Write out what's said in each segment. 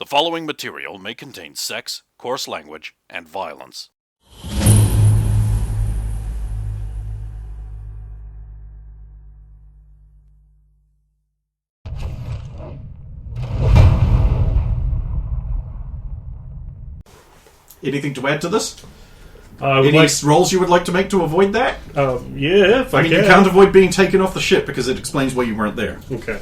The following material may contain sex, coarse language, and violence. Anything to add to this? Any rolls you would like to make to avoid that? Yeah, if I mean, can. You can't avoid being taken off the ship because it explains why you weren't there. Okay.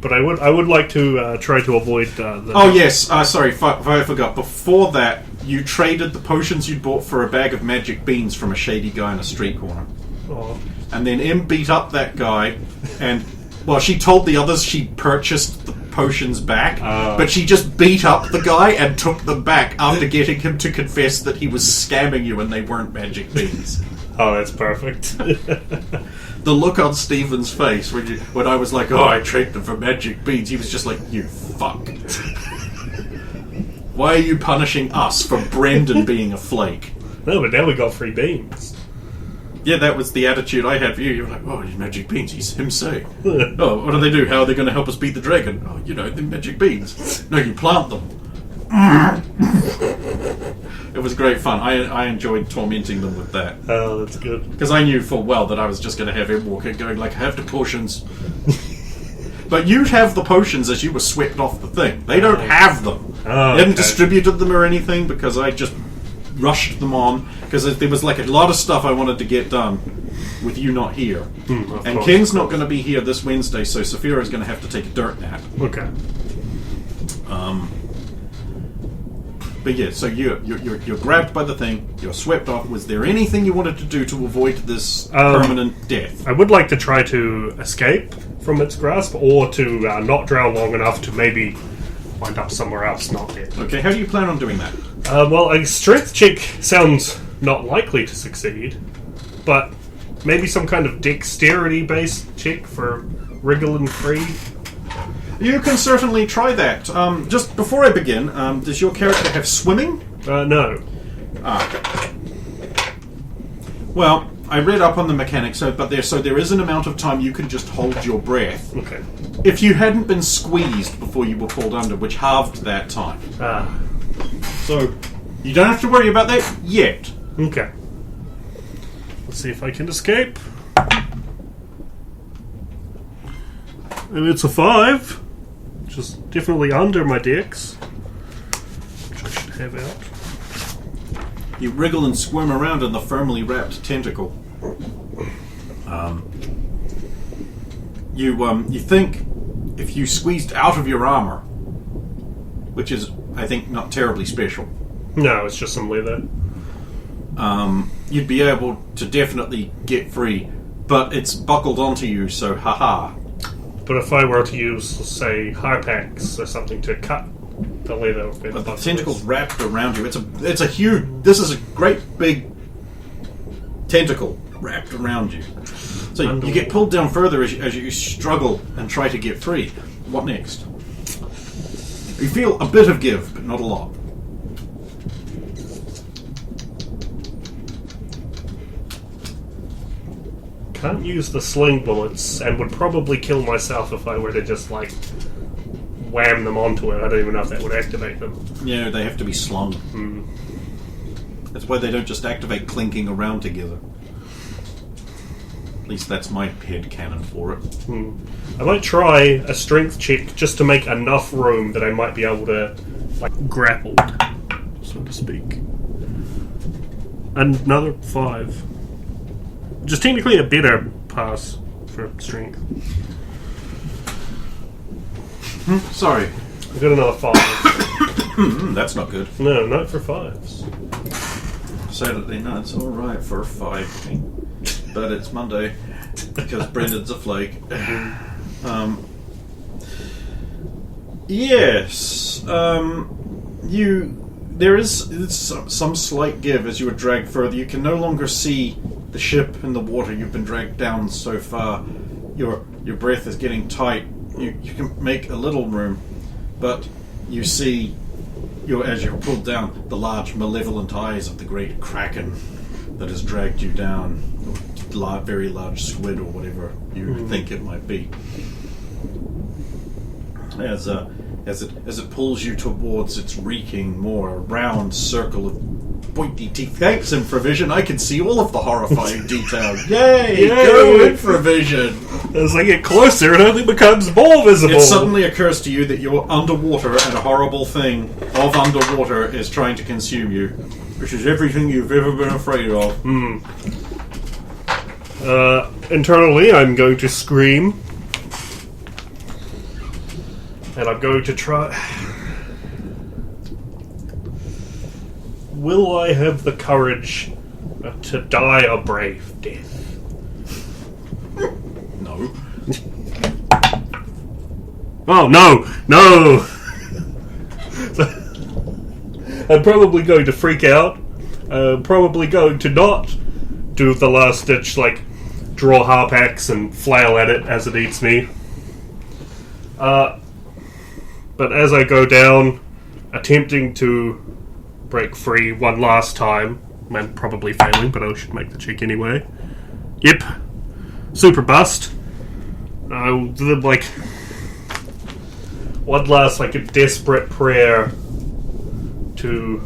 But I would like to try to avoid the... Oh, yes. Sorry, I forgot. Before that, you traded the potions you'd bought for a bag of magic beans from a shady guy in a street corner. Oh. And then Em beat up that guy, and... Well, she told the others she purchased the potions back, but she just beat up the guy and took them back after getting him to confess that he was scamming you and they weren't magic beans. Oh, that's perfect. The look on Stephen's face when I was like, I traded them for magic beans, he was just like, you fuck. Why are you punishing us for Brendan being a flake? No, but now we got free beans. Yeah, that was the attitude I had for you. You were like, he's magic beans. He's him say. What do they do? How are they going to help us beat the dragon? The magic beans. No, you plant them. It was great fun. I enjoyed tormenting them with that. Oh, that's good. Because I knew full well that I was just going to have him walk in going like, I have the potions. But you'd have the potions as you were swept off the thing. They don't have them. Oh, they hadn't distributed them or anything because I just rushed them on. Because there was like a lot of stuff I wanted to get done with you not here. And Ken's not going to be here this Wednesday, so Saphira is going to have to take a dirt nap. Okay. But yeah, so you're grabbed by the thing, you're swept off. Was there anything you wanted to do to avoid this permanent death? I would like to try to escape from its grasp, or to not drown long enough to maybe wind up somewhere else, not dead. Okay, how do you plan on doing that? Well, a strength check sounds not likely to succeed, but maybe some kind of dexterity-based check for wriggling free. You can certainly try that. Just before I begin, does your character have swimming? No. Well, I read up on the mechanics, so there is an amount of time you can just hold your breath. Okay. If you hadn't been squeezed before you were pulled under, which halved that time. So, you don't have to worry about that yet. Okay. Let's see if I can escape. And it's a 5, which is definitely under my dex, which I should have out. You wriggle and squirm around in the firmly wrapped tentacle. You think if you squeezed out of your armor, which is, I think, not terribly special. No, it's just some leather. You'd be able to definitely get free, but it's buckled onto you, so haha. But if I were to use, say, Hypax or something to cut the leather... But the tentacle's wrapped around you. It's a huge... This is a great big tentacle wrapped around you. So you get pulled down further as you struggle and try to get free. What next? You feel a bit of give, but not a lot. Can't use the sling bullets, and would probably kill myself if I were to just, wham them onto it. I don't even know if that would activate them. Yeah, they have to be slung. That's why they don't just activate clinking around together. At least that's my head canon for it. I might try a strength check just to make enough room that I might be able to, grapple, so to speak. Another 5. Just technically a better pass for strength. Sorry. I got another 5. That's not good. No, not for 5s. Saturday night's alright for a 5. But it's Monday because Brendan's a flake. Yes. There is some slight give as you are dragged further. You can no longer see the ship in the water. You've been dragged down so far. Your breath is getting tight. You can make a little room, but you see, as you're pulled down, the large malevolent eyes of the great kraken that has dragged you down. Very large squid or whatever you think it might be. As as it pulls you towards its reeking, more round circle of pointy teeth. Thanks, Infravision. I can see all of the horrifying detail. Yay! Go, Infravision! As I get closer, it only becomes more visible. It suddenly occurs to you that you're underwater and a horrible thing of underwater is trying to consume you, which is everything you've ever been afraid of. Internally, I'm going to scream. And I'm going to try... Will I have the courage to die a brave death? No. Oh, no! No! I'm probably going to freak out. I'm probably going to not do the last ditch, like, draw harp axe and flail at it as it eats me. But as I go down, attempting to break free one last time, and probably failing, but I should make the check anyway. Yep. Super bust. Like, one last, like, a desperate prayer to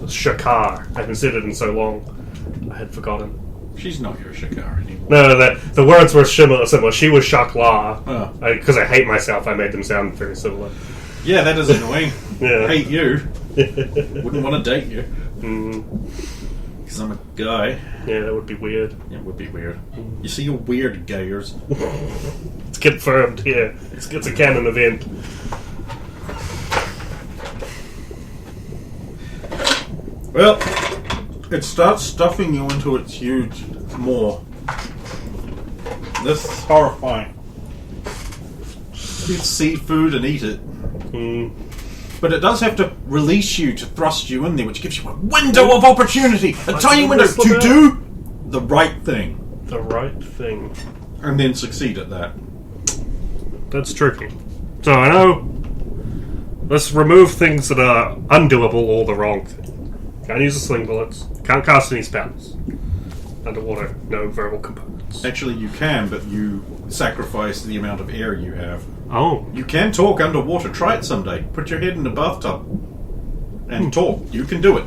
Shakar. I haven't said it in so long. I had forgotten. She's not your Shakar anymore. No, the words were similar. She was Shakla. Oh. Because I hate myself, I made them sound very similar. Yeah, that is annoying. Yeah. I hate you. Wouldn't want to date you. Because I'm a guy. Yeah, that would be weird. It would be weird. You see your weird gayers. It's confirmed, yeah. It's a canon event. Well, it starts stuffing you into its huge maw. This is horrifying. It's seafood and eat it. But it does have to release you to thrust you in there, which gives you a window of opportunity, a tiny window to do the right thing. The right thing. And then succeed at that. That's tricky. So I know. Let's remove things that are undoable or the wrong thing. Can't use the sling bullets. Can't cast any spells. Underwater, no verbal components. Actually, you can, but you sacrifice the amount of air you have. Oh. You can talk underwater. Try it someday. Put your head in the bathtub and talk. You can do it.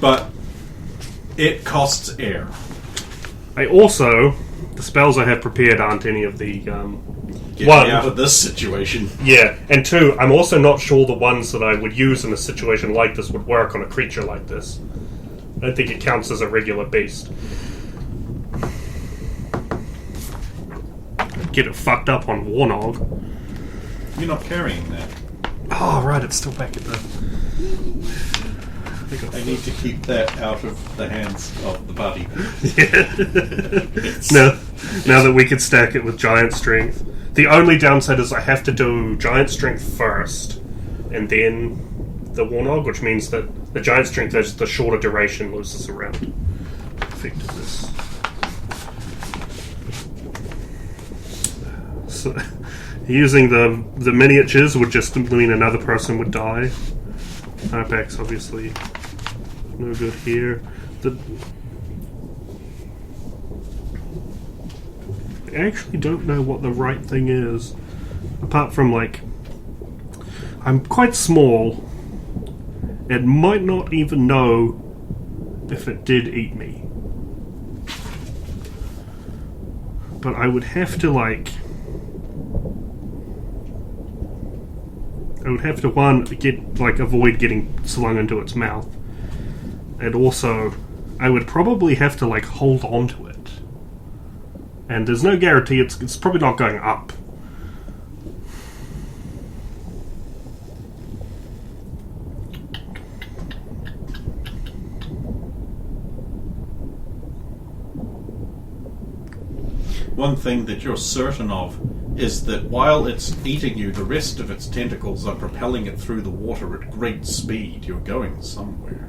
But it costs air. The spells I have prepared aren't any of the, Get me out of this situation. Yeah, and two, I'm also not sure the ones that I would use in a situation like this would work on a creature like this. I don't think it counts as a regular beast. Get it fucked up on Warnog. You're not carrying that. Oh, right, it's still back at the... I need to keep that out of the hands of the party. Now that we can stack it with giant strength. The only downside is I have to do giant strength first, and then the Warnog, which means that the giant strength has the shorter duration, loses around effectiveness. So, using the miniatures would just mean another person would die. Apex, obviously, no good here. I actually don't know what the right thing is. Apart from, like, I'm quite small. It might not even know if it did eat me. But I would have to, like... I would have to, avoid getting slung into its mouth. And also, I would probably have to, like, hold on to it. And there's no guarantee it's probably not going up. One thing that you're certain of is that while it's eating you, the rest of its tentacles are propelling it through the water at great speed. You're going somewhere.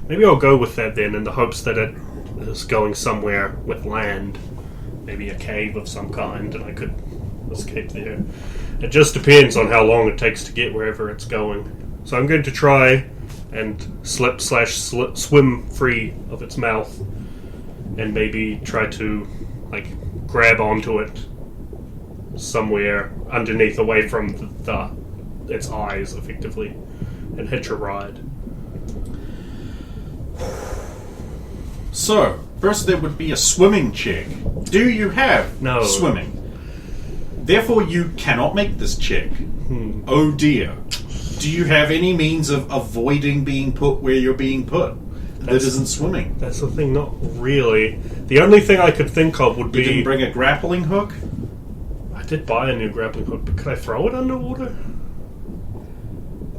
Maybe I'll go with that then, in the hopes that it is going somewhere with land. Maybe a cave of some kind, and I could escape there. It just depends on how long it takes to get wherever it's going. So I'm going to try and swim free of its mouth, and maybe try to, like, grab onto it somewhere underneath, away from its eyes, effectively, and hitch a ride. So, first there would be a swimming check. Do you have No. swimming? Therefore, you cannot make this check. Oh dear. Do you have any means of avoiding being put where you're being put that isn't swimming? That's the thing, not really. The only thing I could think of would You be... didn't bring a grappling hook? I did buy a new grappling hook, but could I throw it underwater?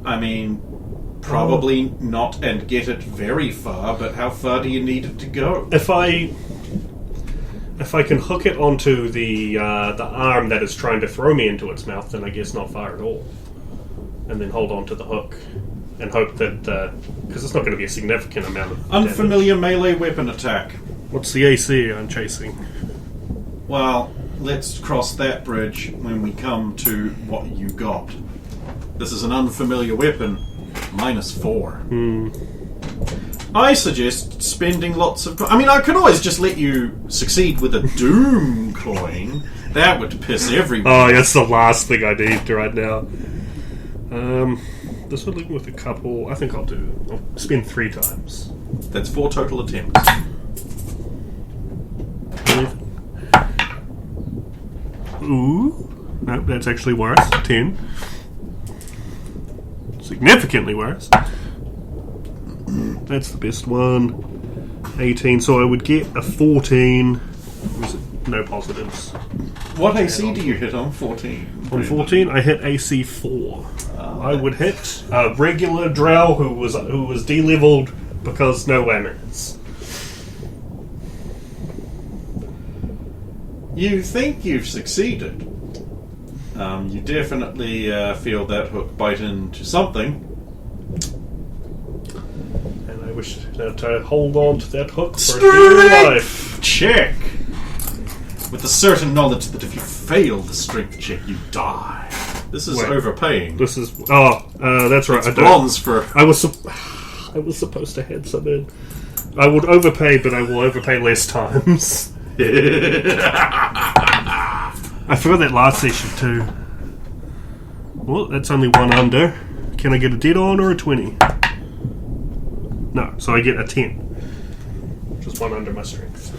I mean, probably not and get it very far, but how far do you need it to go? If I can hook it onto the arm that is trying to throw me into its mouth, then I guess not far at all. And then hold on to the hook and hope that... because it's not going to be a significant amount of Unfamiliar melee weapon attack. damage. What's the AC I'm chasing? Well, let's cross that bridge when we come to what you got. This is an unfamiliar weapon. -4. I suggest spending lots of... I mean, I could always just let you succeed with a Doom coin. That would piss everyone. Oh, that's the last thing I need right now. This would leave me with a couple. I think I'll spend 3 times. That's 4 total attempts. Ooh. No, that's actually worse. 10. Significantly worse. That's the best one. 18, so I would get a 14. No positives. What AC do you hit on 14? On 14, I hit AC 4. I would hit a regular drow who was de-leveled because no laments. You think you've succeeded. You definitely feel that hook bite into something. And I wish to hold on to that hook for dear life. Check! With the certain knowledge that if you fail the strength check, you die. This is Wait. overpaying. This is... that's right. It's bronze for... I was supposed to have some in. I would overpay, but I will overpay less times. I forgot that last session too. Well, that's only 1 under. Can I get a dead on or a 20? No, so I get a 10. Just 1 under my strength.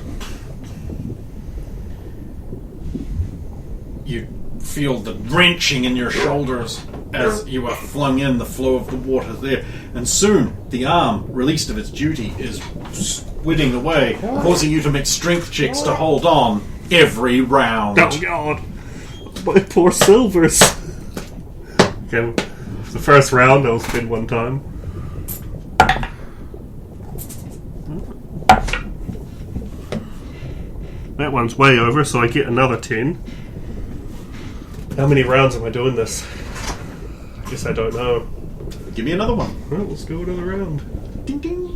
You feel the wrenching in your shoulders as you are flung in the flow of the water there. And soon, the arm, released of its duty, is squidding away, causing you to make strength checks to hold on every round. Oh god! My poor silvers! Okay, for the first round I'll spend 1 time. That one's way over, so I get another 10. How many rounds am I doing this? I guess I don't know. Give me another one. Well, let's go another round. Ding ding.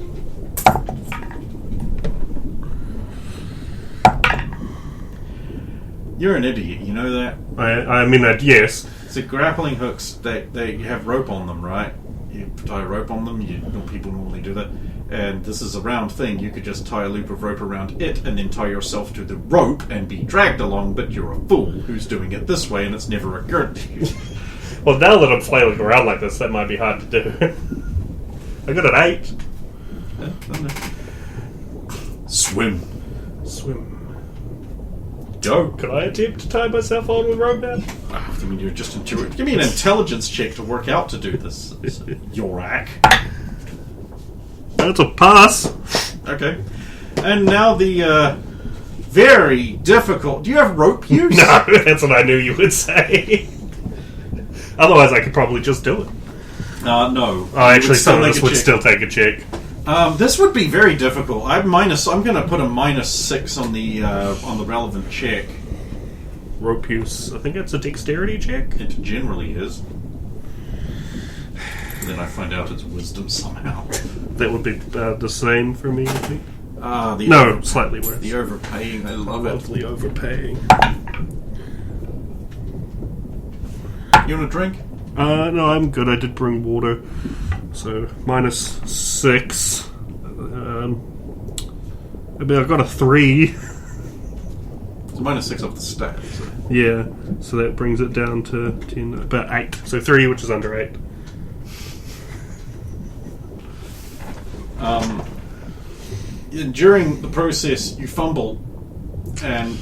You're an idiot, you know that? I mean, yes. So grappling hooks, they have rope on them, right? You tie a rope on them, people normally do that. And this is a round thing, you could just tie a loop of rope around it and then tie yourself to the rope and be dragged along, but you're a fool who's doing it this way and it's never occurred to you. Well, now that I'm flailing around like this, that might be hard to do. I got an 8. Swim. Go. Can I attempt to tie myself on with rope now? I mean, you're just intuitive. Give me an intelligence check to work out to do this. Yorak. That's a pass. Okay. And now the very difficult... Do you have rope use? No, that's what I knew you would say. Otherwise, I could probably just do it. No. Oh, actually, some of us would still take a check. This would be very difficult. I'm going to put a -6 on the relevant check. Rope use. I think that's a dexterity check. It generally is. And then I find out it's wisdom somehow. That would be the same for me, I think. Slightly worse. The overpaying, I love it. Lovely overpaying. You want a drink? No, I'm good. I did bring water. So, -6. I mean, I've got a 3. It's -6 off the stat. So. Yeah, so that brings it down to 10, about 8. So 3, which is under 8. During the process, you fumble and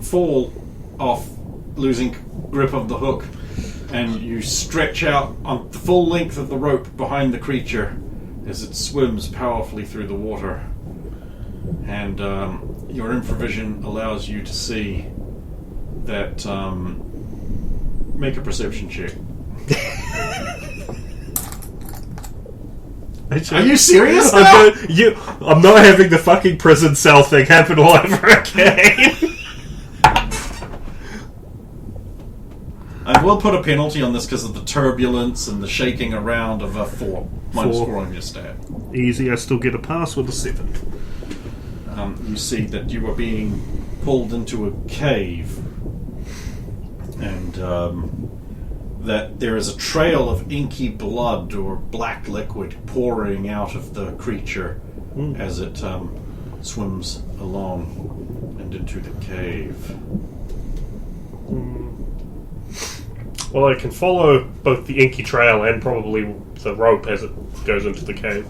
fall off, losing grip of the hook, and you stretch out on the full length of the rope behind the creature as it swims powerfully through the water. And your infravision allows you to see that. Make a perception check. Are you serious now? I'm not having the fucking prison cell thing happen all over again. I will put a penalty on this because of the turbulence and the shaking around of a 4. Minus 4 on your stat. Easy, I still get a pass with a 7. You see that you are being pulled into a cave, and that there is a trail of inky blood or black liquid pouring out of the creature as it swims along and into the cave. Well, I can follow both the inky trail and probably the rope as it goes into the cave.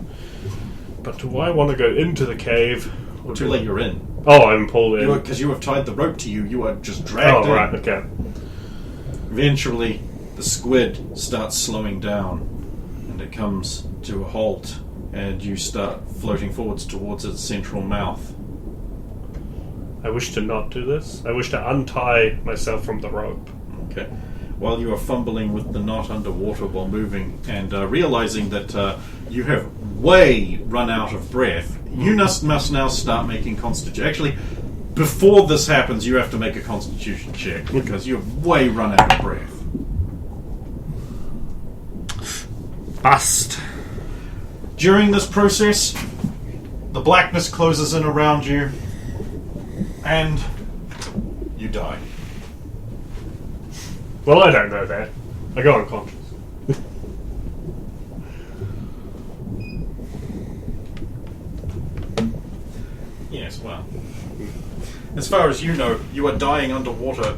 But do I want to go into the cave? Too late, you're in. Oh, I'm pulled in. Because you have tied the rope to you, you are just dragged in. Oh, right, okay. Eventually, the squid starts slowing down, and it comes to a halt, and you start floating forwards towards its central mouth. I wish to not do this. I wish to untie myself from the rope. Okay. While you are fumbling with the knot underwater while moving, and realizing that you have way run out of breath, you must now start making constitution. Actually, before this happens, you have to make a constitution check, because you have way run out of breath. Bust. During this process, the blackness closes in around you, and you die. Well, I don't know that. I go unconscious. Yes, well. As far as you know, you are dying underwater,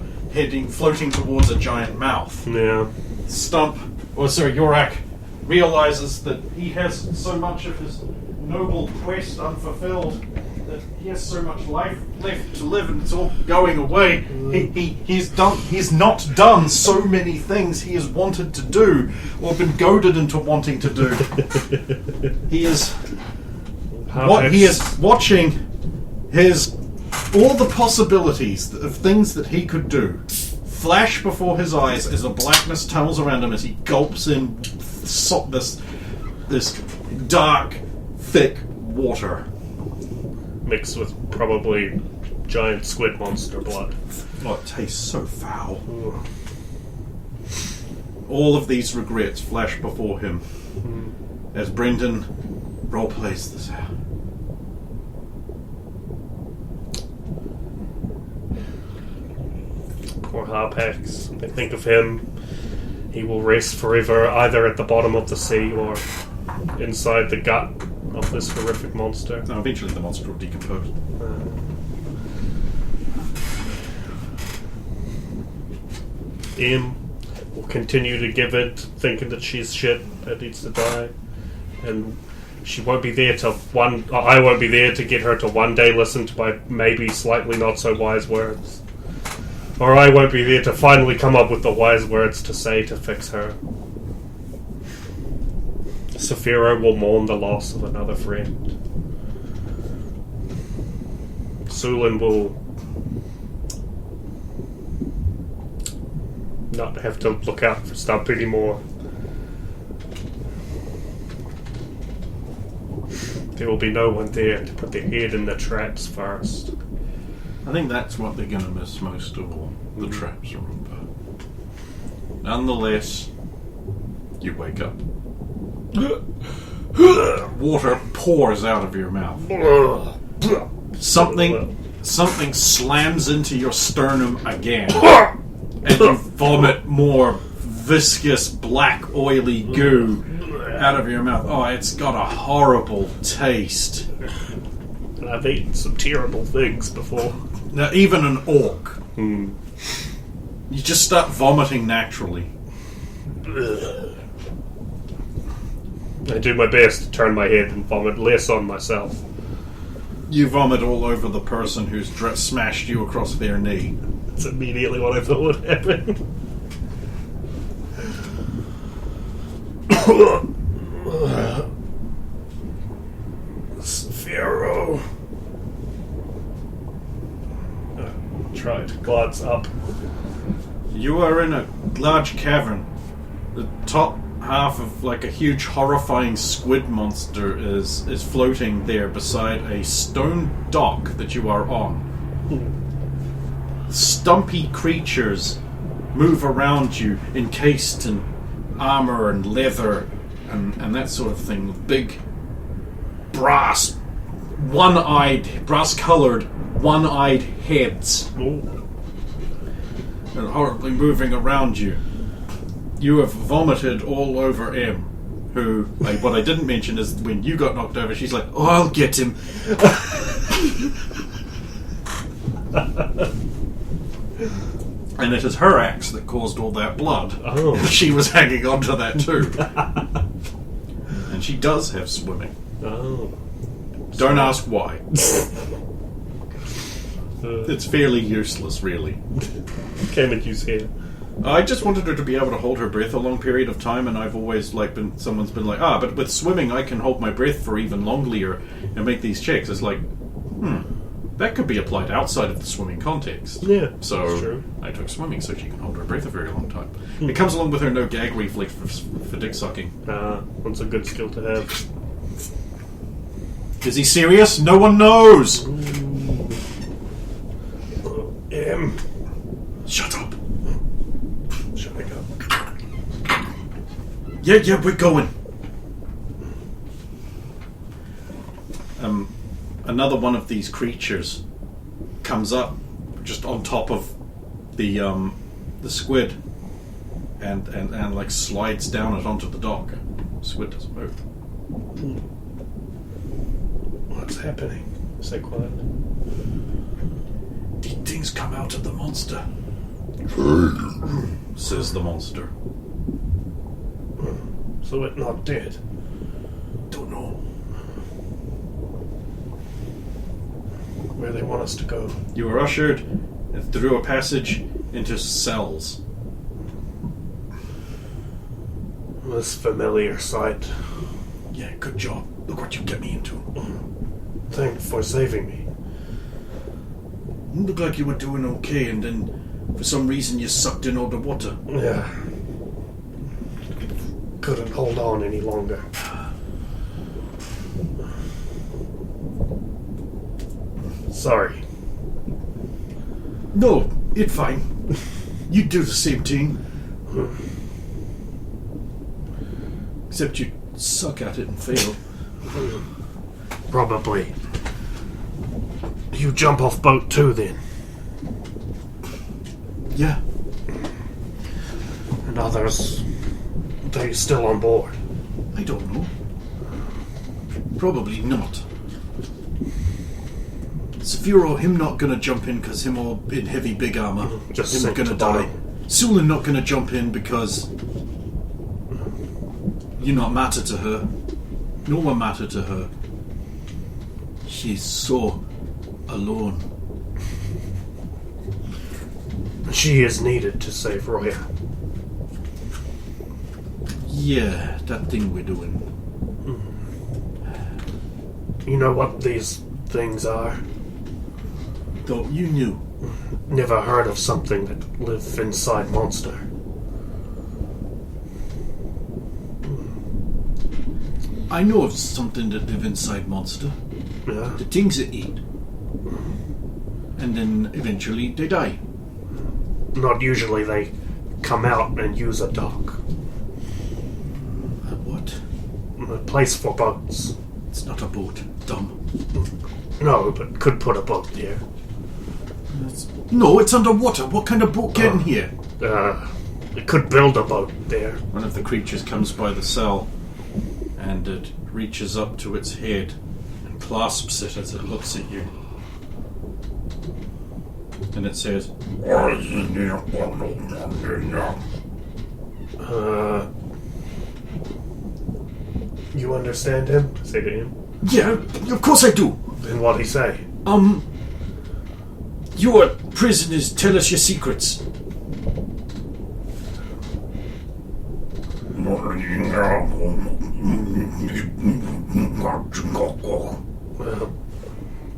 floating towards a giant mouth. Yeah. Jor-Karroc realizes that he has so much of his noble quest unfulfilled, that he has so much life left to live, and it's all going away. He's not done so many things he has wanted to do, or been goaded into wanting to do. He is watching all the possibilities of things that he could do flash before his eyes as the blackness tunnels around him as he gulps in this dark, thick water. Mixed with probably giant squid monster blood. Oh, it tastes so foul. All of these regrets flash before him as Brendan roleplays this out. Poor Harpex. I think of him. He will rest forever either at the bottom of the sea or inside the gut of this horrific monster. No, eventually the monster will decompose. Em will continue to give it, thinking that she's shit, that needs to die. And she won't be there till I won't be there to get her to one day listen to my maybe slightly not so wise words. Or I won't be there to finally come up with the wise words to say to fix her. Saphira will mourn the loss of another friend. Sulin will not have to look out for Stump anymore. There will be no one there to put their head in the traps first. I think that's what they're going to miss most of all. The traps, remember. Nonetheless, you wake up. Water pours out of your mouth. Something slams into your sternum again. And you vomit more viscous, black, oily goo out of your mouth. Oh, it's got a horrible taste. And I've eaten some terrible things before. Now, even an orc You just start vomiting naturally. I do my best to turn my head and vomit less on myself. You vomit all over the person who's smashed you across their knee. That's immediately what I thought would happen. Sphero. Try to glance up. You are in a large cavern. The top half of like a huge horrifying squid monster is floating there beside a stone dock that you are on. Stumpy creatures move around you encased in armor and leather and that sort of thing, with big brass colored one-eyed heads. Ooh. And horribly moving around you. You have vomited all over M, who, like, what I didn't mention is when you got knocked over, she's like, "Oh, I'll get him." And it is her axe that caused all that blood. Oh. She was hanging onto that too. And she does have swimming. Oh. Don't ask why. It's fairly useless, really. Came and use here. I just wanted her to be able to hold her breath a long period of time, and I've always someone's been like, but with swimming I can hold my breath for even longer and make these checks. It's like, that could be applied outside of the swimming context. Yeah, so that's true. I took swimming so she can hold her breath a very long time. It comes along with her no gag reflex for dick sucking. That's a good skill to have. Is he serious? No one knows. Shut up. Shutting up. Yeah, we're going. Another one of these creatures comes up just on top of the squid and like slides down it onto the dock. Squid doesn't move. What's happening? Stay quiet. These things come out of the monster, says the monster. So it's not dead. Don't know. Where they want us to go. You are ushered through a passage into cells. This familiar sight. Yeah, good job. Look what you get me into. Thanks for saving me. Looked like you were doing okay, and then for some reason you sucked in all the water. Yeah. Couldn't hold on any longer. Sorry. No, it's fine. You do the same thing. Except you suck at it and fail. Probably. You jump off boat too, then? Yeah. And others, they still on board? I don't know. Probably not. Sphero, him not gonna jump in because him all in heavy big armor. Just him sink gonna to die. bottom. Sulin not gonna jump in because you not matter to her. No one matter to her. She's so alone. She is needed to save Roya. Yeah, that thing we're doing. You know what these things are? Though you knew. Never heard of something that live inside monster. I know of something that live inside monster. Yeah? The things that eat. And then eventually they die. Not usually they come out and use a dock. What? A place for boats. It's not a boat. Dumb. No, but could put a boat there. No, it's underwater. What kind of boat get in here? It could build a boat there. One of the creatures comes by the cell and it reaches up to its head and clasps it as it looks at you. And it says, You understand him? I say to him. yeah, of course I do. Then what'd he say? You are prisoners, tell us your secrets.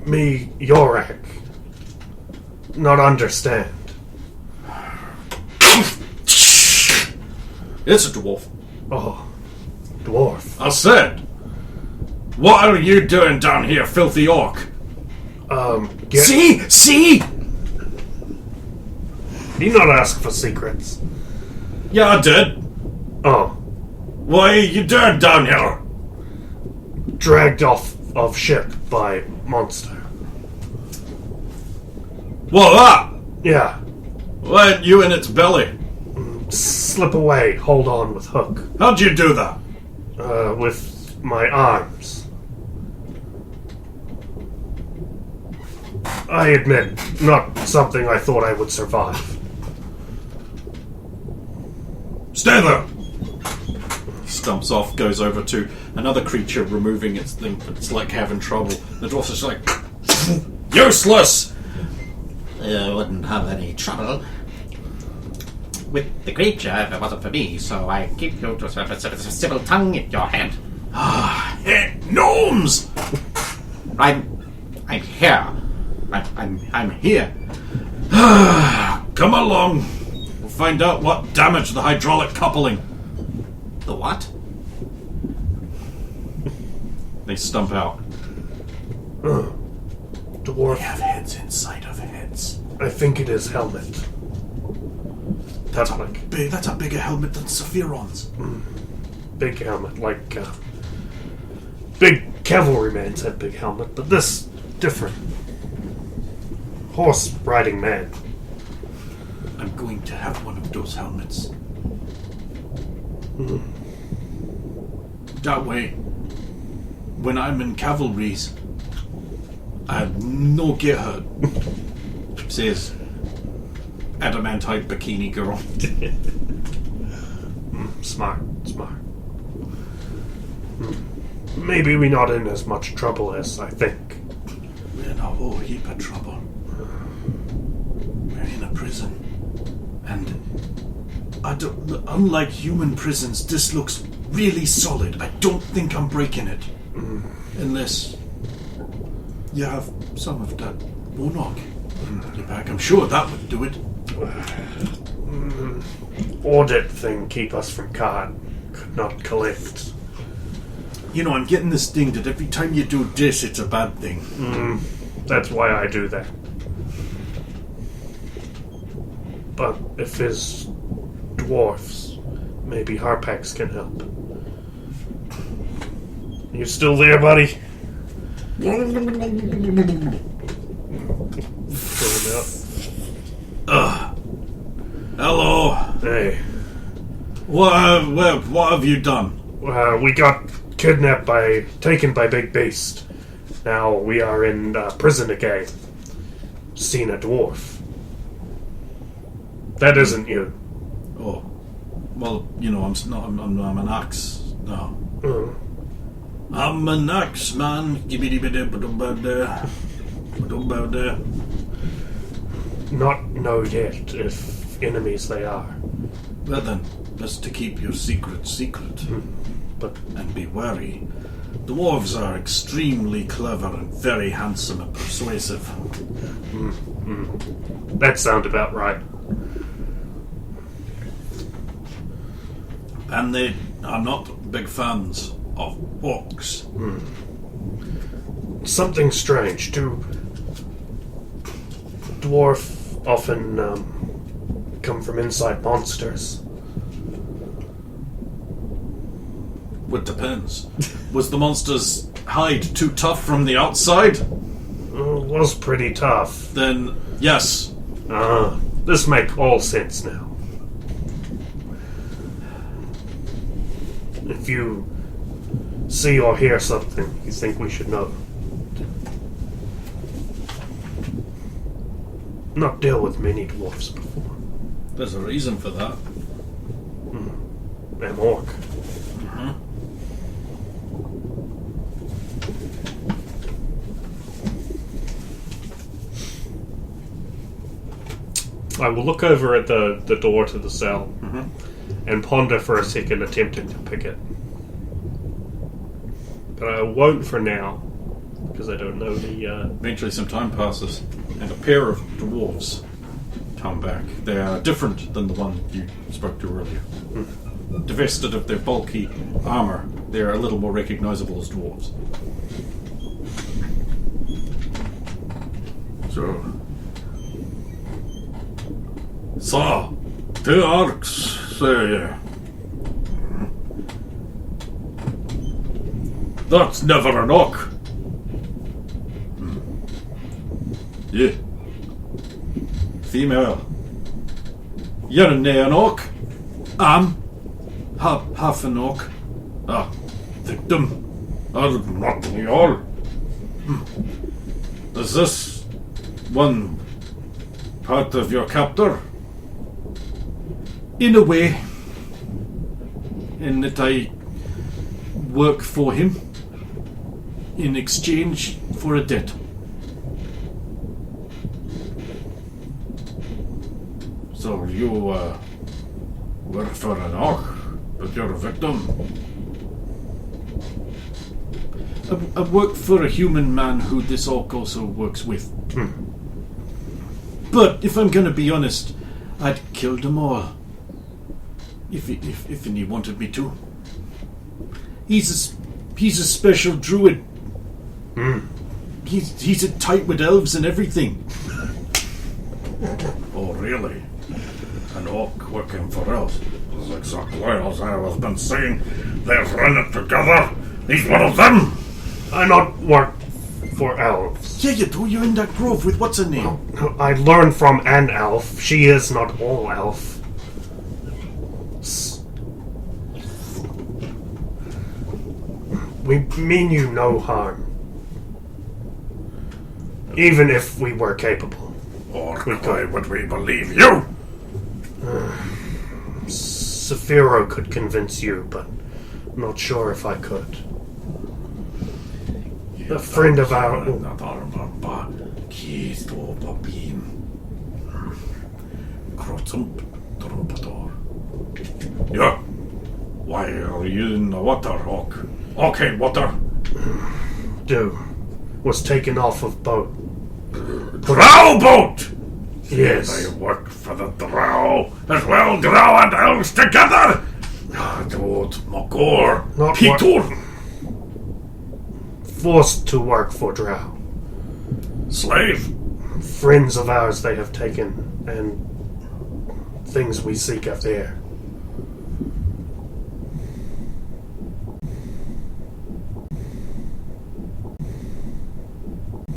Me, Yor-Karroc. Not understand. It's a dwarf. Oh, dwarf. I said, what are you doing down here, filthy orc? See? You not ask for secrets. Yeah, I did. Oh, What are you doing down here? dragged off of ship by monster. What, that? Yeah, Weren't you in its belly? slip away, hold on with hook. How'd you do that? With my arms. I admit, not something I thought I would survive. Stay there! Stumps off, goes over to another creature removing its thing. It's like having trouble. The dwarf's just like, useless! You wouldn't have any trouble with the creature if it wasn't for me, so I keep you to a civil tongue in your head. Hey, gnomes! I'm here. I'm here. Come along. We'll find out what damaged the hydraulic coupling. The what? They stump out. Dwarf. Have heads inside of heads. I think it is helmet. That's a bigger helmet than Sephiron's. Big helmet, like big cavalryman's had big helmet, but this different. Horse riding man. I'm going to have one of those helmets. That way, when I'm in cavalries, I no get hurt. Says adamantite bikini girl. Smart. Maybe we're not in as much trouble as I think. We're in a whole heap of trouble. We're in a prison. And unlike human prisons, this looks really solid. I don't think I'm breaking it. Unless you have some of that Warnock in your back. I'm sure that would do it. Audit thing keep us from card. Could not collect. You know, I'm getting this thing that every time you do this, it's a bad thing. That's why I do that. But if there's dwarfs, maybe Harpax can help. You still there, buddy? Hello. Hey. What have you done? We got taken by Big Beast. Now we are in prison again. Seen a dwarf. That isn't you. Oh, well, you know, I'm an axe. No, I'm an axe man. Not know yet if enemies they are. Well then, best to keep your secret. But And be wary. Dwarves are extremely clever and very handsome and persuasive. that sounds about right. And they are not big fans of orcs. Something strange. Do dwarf often come from inside monsters? It depends. Was the monster's hide too tough from the outside? Was pretty tough. Then, yes. This make all sense now. If you see or hear something you think we should know. not dealt with many dwarfs before. There's a reason for that. An orc. I will look over at the door to the cell and ponder for a second, attempting to pick it. But I won't for now, because I don't know the... Eventually some time passes, and a pair of dwarves come back. They are different than the one you spoke to earlier. Divested of their bulky armor, they are a little more recognizable as dwarves. So, 2 orcs, say you. That's never an orc. Yeah. Female. You're an orc. Half an orc. Victim. Not me all. Is this one part of your captor? In a way. In that I work for him in exchange for a debt. So you work for an orc, but you're a victim. I work for a human man who this orc also works with. But if I'm gonna be honest, I'd killed them all. If he wanted me to. He's a special druid. He's a tight with elves and everything. Oh, really? An orc working for elves? That's exactly as I was been saying. They're running together. He's one of them. I not work for elves. Yeah, you do. You're in that grove with what's her name? I learned from an elf. She is not all elf. We mean you no harm. Even if we were capable. Or why would we believe you? Saphiro could convince you, but I'm not sure if I could. A friend of ours... Yeah. Why are you in the water, Hawk? Okay, water. Was taken off of boat. Drow boat! Yes. They work for the Drow as well, Drow and elves together! Don't Makor. Not Peter! Forced to work for Drow. Slave? Friends of ours they have taken, and things we seek up there.